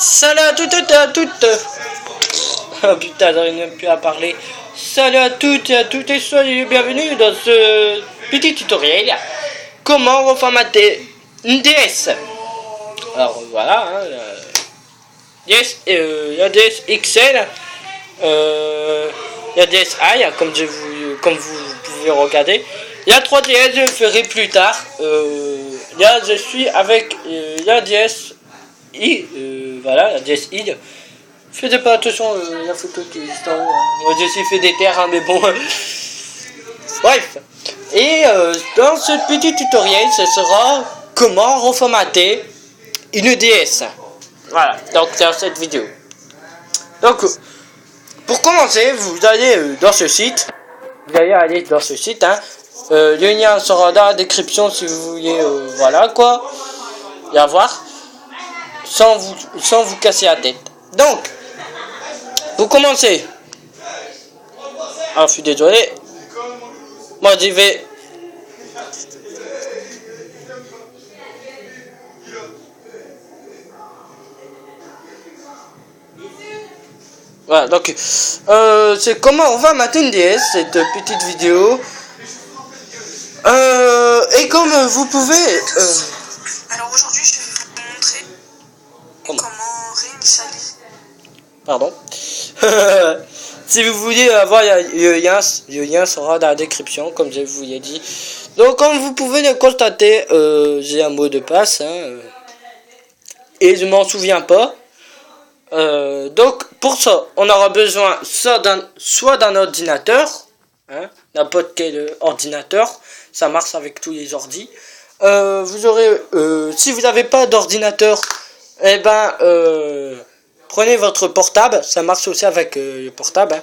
Salut à toutes et à toutes. Oh putain, j'arrive même plus à parler. Salut à toutes et à toutes et soyez bienvenus dans ce petit tutoriel. Comment reformater une DS. Alors voilà, hein, la DS XL, la DSi, comme vous pouvez regarder. La 3DS, je le ferai plus tard. Là, je suis avec la DS. Voilà, la DSi. Faites pas attention la photo qui est juste en haut. Moi j'ai fait des terres, hein, mais bon. Bref. Et dans ce petit tutoriel, ce sera comment reformater une DS. Voilà, donc dans cette vidéo. Donc, pour commencer, vous allez dans ce site. Vous allez aller dans ce site. Hein. Le lien sera dans la description si vous voulez, voilà quoi. Y avoir. Sans vous casser la tête. Donc, pour commencer, alors je suis désolé, moi j'y vais. Voilà, donc c'est comment on va mater une DS, cette petite vidéo. Et comme vous pouvez. Alors aujourd'hui, je vais vous montrer comment réinitialiser. Pardon. Si vous voulez avoir le lien sera dans la description, comme je vous l'ai dit. Donc, comme vous pouvez le constater, j'ai un mot de passe, hein, et je m'en souviens pas. Donc, pour ça, on aura besoin soit d'un ordinateur, hein, n'importe quel ordinateur, ça marche avec tous les ordis. Vous aurez, si vous n'avez pas d'ordinateur, eh ben, prenez votre portable, ça marche aussi avec le portable, hein.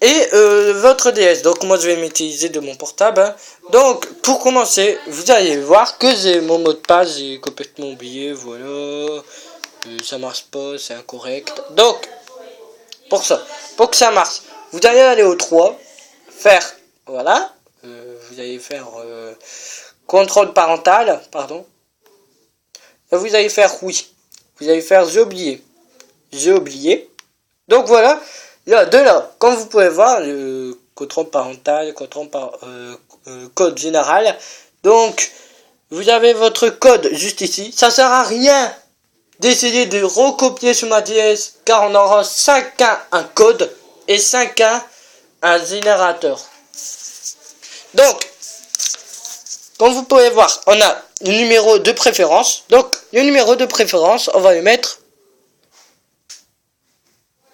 Et votre DS. Donc moi je vais m'utiliser de mon portable, hein. Donc pour commencer, vous allez voir que j'ai mon mot de passe, j'ai complètement oublié, voilà. Ça marche pas, c'est incorrect. Donc pour que ça marche, vous allez aller au 3, faire, voilà, vous allez faire contrôle parental, pardon. Et vous allez faire oui. Vous allez faire j'ai oublié. Donc voilà, là, de là, comme vous pouvez voir, le contrôle parental, code général. Donc, vous avez votre code juste ici. Ça sert à rien d'essayer de recopier sur ma DS, car on aura 5 un code et 5 un générateur. Donc, comme vous pouvez voir, on a le numéro de préférence. Donc, le numéro de préférence, on va le mettre.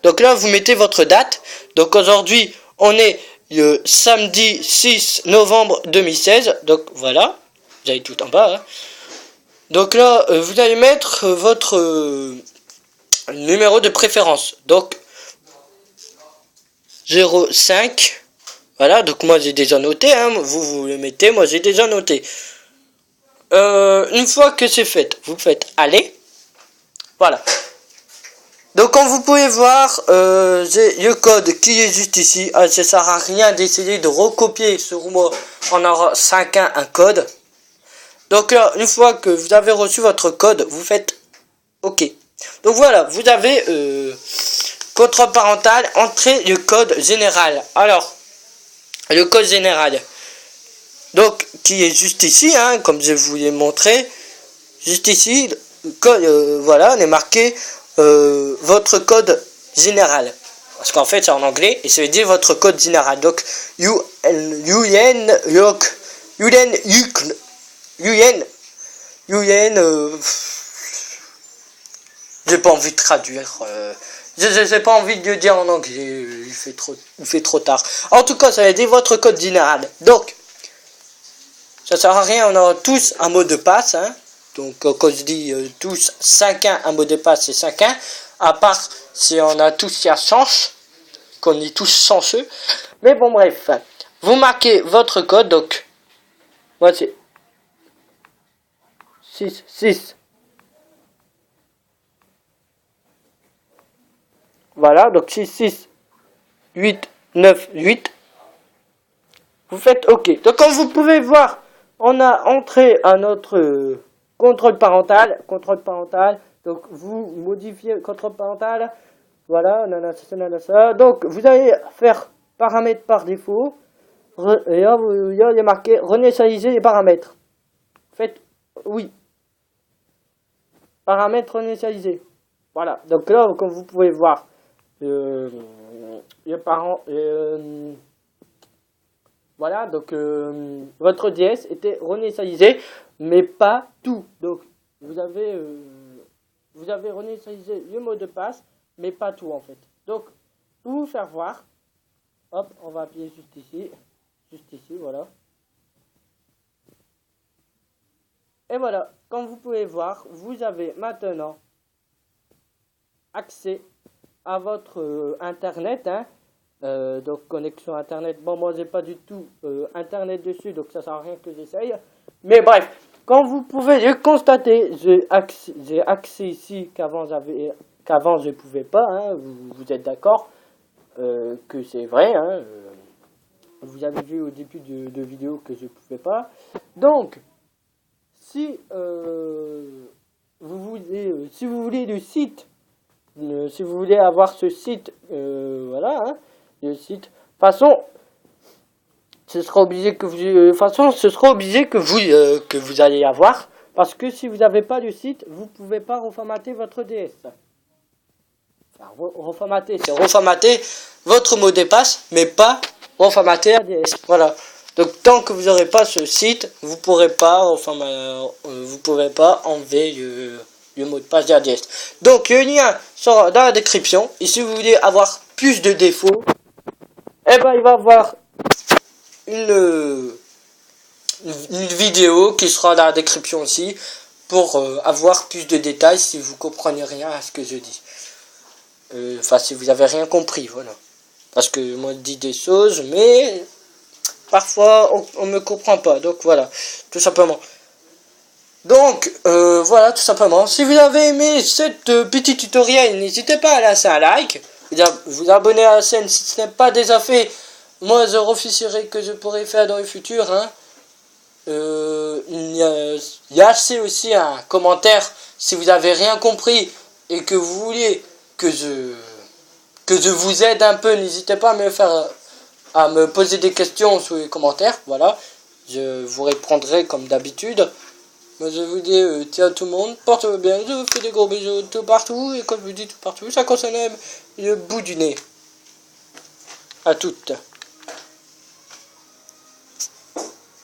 Donc là, vous mettez votre date. Donc aujourd'hui, on est le samedi 6 novembre 2016. Donc voilà, vous avez tout en bas. Hein. Donc là, vous allez mettre votre numéro de préférence. Donc 05. Voilà, donc moi j'ai déjà noté. Hein. Vous le mettez, moi j'ai déjà noté. Une fois que c'est fait, vous faites aller. Voilà. Donc comme vous pouvez voir, j'ai le code qui est juste ici. Ça ne sert à rien d'essayer de recopier sur moi. On aura 5 un code. Donc là, une fois que vous avez reçu votre code, vous faites OK. Donc voilà, vous avez contrôle parental, entrez le code général. Alors, le code général. Donc, qui est juste ici, hein, comme je vous l'ai montré. Juste ici, voilà, on est marqué votre code général. Parce qu'en fait, c'est en anglais, et ça veut dire votre code général. Donc, j'ai pas envie de traduire. J'ai pas envie de le dire en anglais. Il fait trop tard. En tout cas, ça veut dire votre code général. Donc, ça sert à rien, on aura tous un mot de passe, hein. Donc quand je dis tous 5 un mot de passe c'est 5 à part si on a tous la chance, qu'on est tous chanceux. Mais bon bref, vous marquez votre code, donc moi c'est 6. Voilà, donc 6, 8, 9, 8. Vous faites OK. Donc comme vous pouvez voir, on a entré à notre contrôle parental, donc vous modifiez le contrôle parental, voilà, nanana. Donc vous allez faire paramètres par défaut, et là il y a marqué réinitialiser les paramètres. Faites oui, paramètres réinitialisés. Voilà, donc là comme vous pouvez voir, les parents, voilà, donc votre DS était réinitialisé, mais pas tout. Donc vous avez réinitialisé le mot de passe, mais pas tout en fait. Donc pour vous faire voir, hop, on va appuyer juste ici, voilà. Et voilà, comme vous pouvez voir, vous avez maintenant accès à votre internet, hein. Donc connexion internet, bon moi j'ai pas du tout internet dessus, donc ça sert à rien que j'essaye, mais bref, comme vous pouvez le constater, j'ai accès ici qu'avant je pouvais pas, hein. Vous êtes d'accord que c'est vrai, hein. Vous avez vu au début de vidéo que je pouvais pas, donc si vous voulez le site, si vous voulez avoir ce site, voilà, hein, le site. De toute façon, ce sera obligé que vous allez avoir, parce que si vous n'avez pas le site, vous pouvez pas reformater votre DS. Enfin, reformater, c'est reformater votre mot de passe, mais pas reformater la DS. Voilà. Donc tant que vous n'aurez pas ce site, vous pourrez pas enlever le mot de passe de la DS. Donc le lien sera dans la description. Et si vous voulez avoir plus de défauts, eh ben il va y avoir une vidéo qui sera dans la description aussi pour avoir plus de détails si vous comprenez rien à ce que je dis. Enfin si vous avez rien compris, voilà. Parce que moi je dis des choses, mais parfois on me comprend pas. Donc voilà, tout simplement. Donc voilà, tout simplement. Si vous avez aimé cette petit tutoriel, n'hésitez pas à laisser un like, vous abonner à la chaîne si ce n'est pas déjà fait. Moi je réfléchirai que je pourrais faire dans le futur, hein. Il y a assez aussi un commentaire si vous avez rien compris et que vous voulez que je vous aide un peu. N'hésitez pas à me poser des questions sous les commentaires. Voilà, je vous répondrai comme d'habitude. Moi je vous dis tiens tout le monde, portez-vous bien, je vous fais des gros bisous tout partout, et comme je vous dis tout partout, ça concerne le bout du nez. À toutes.